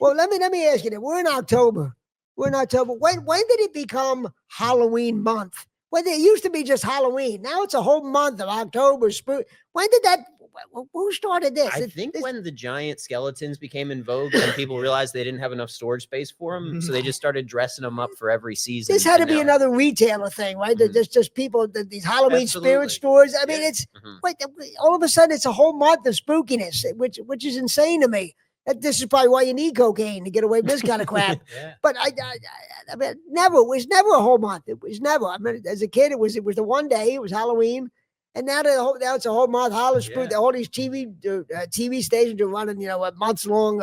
Well, let me ask you that. We're in October. When did it become Halloween month? When it used to be just Halloween. Now it's a whole month of October. When did that? Who started this? I think when the giant skeletons became in vogue and people realized they didn't have enough storage space for them, so they just started dressing them up for every season. This had to be another retailer thing, right? There's just people, these Halloween spirit stores. I mean, it's all of a sudden it's a whole month of spookiness, which is insane to me. This is probably why you need cocaine to get away with this kind of crap. But I mean, it was never a whole month. It was never. I mean, as a kid, it was the one day. It was Halloween. And now it's a whole month. All these TV stations are running, months long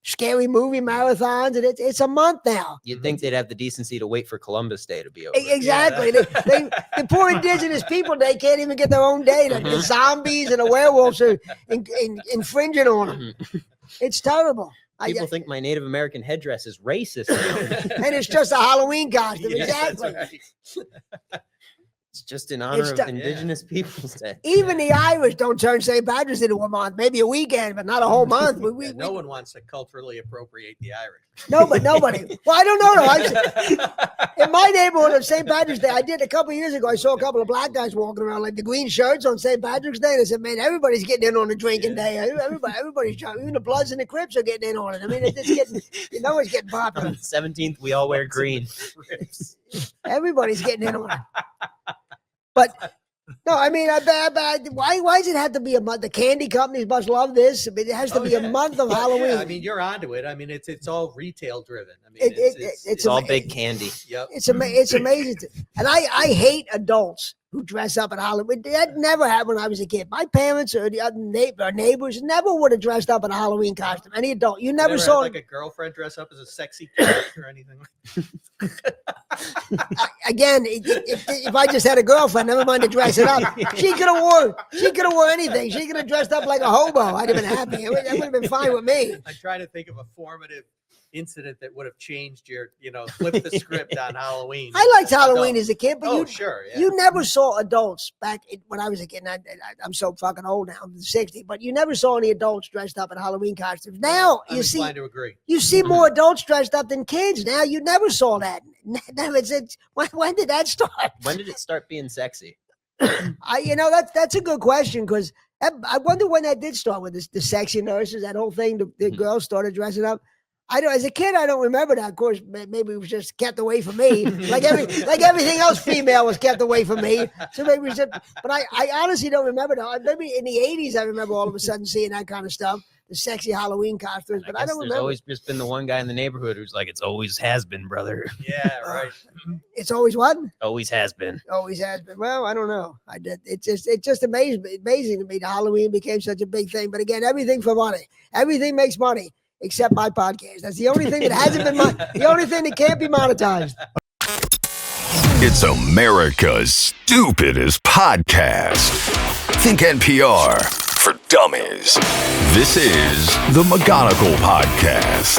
scary movie marathons, and it's a month now. You'd think they'd have the decency to wait for Columbus Day to be over. Exactly. Yeah. The poor indigenous people, they can't even get their own day. The zombies and the werewolves are infringing on them. It's terrible. People think my Native American headdress is racist. And it's just a Halloween costume. Exactly. Right. It's just in honor of Indigenous Peoples Day. Even the Irish don't turn St. Patrick's into a month, maybe a weekend, but not a whole month. No one wants to culturally appropriate the Irish. No, but nobody. Well, I don't know. In my neighborhood of St. Patrick's Day, I did a couple of years ago. I saw a couple of black guys walking around like the green shirts on St. Patrick's Day. And I said, man, everybody's getting in on the drinking day. Everybody's trying. Even the Bloods and the Crips are getting in on it. I mean, it's getting, it's getting popular. On the 17th, we all wear green. Everybody's getting in on it. But no, I mean, why does it have to be a month? The candy companies must love this. I mean, it has to be a month of Halloween. Yeah, I mean, you're onto it. I mean, it's all retail driven. I mean, it's all big candy. Yep. It's amazing. And I hate adults who dress up at Halloween. That never happened when I was a kid. My parents or the other neighbors never would have dressed up in a Halloween costume. Any adult. You never saw like a girlfriend dress up as a sexy character or anything like that. Again, if I just had a girlfriend, never mind to dress it up. She could have wore anything. She could have dressed up like a hobo. I'd have been happy. That would have been fine with me. I try to think of a formative incident that would have changed your, flip the script on Halloween. I liked Halloween as a kid, but you never saw adults back when I was a kid. And I'm so fucking old now. I'm 60, but you never saw any adults dressed up in Halloween costumes. Now I'm inclined to agree. You see more adults dressed up than kids. Now you never saw that. When did that start? When did it start being sexy? That's a good question, because I wonder when that did start with the sexy nurses, that whole thing. The girls started dressing up. As a kid, I don't remember that. Of course, maybe it was just kept away from me, like everything else female was kept away from me. So maybe it was just, but I honestly don't remember that. Maybe in the 80s, I remember all of a sudden seeing that kind of stuff, the sexy Halloween costumes. But I don't remember. There's always just been the one guy in the neighborhood who's like, "It's always has been, brother." Yeah, right. It's always what? Always has been. Always has been. Well, I don't know. It's just amazing to me that Halloween became such a big thing. But again, everything for money. Everything makes money. Except my podcast. That's the only thing that hasn't been the only thing that can't be monetized. It's America's Stupidest Podcast. Think NPR for dummies. This is the McGonigal Podcast.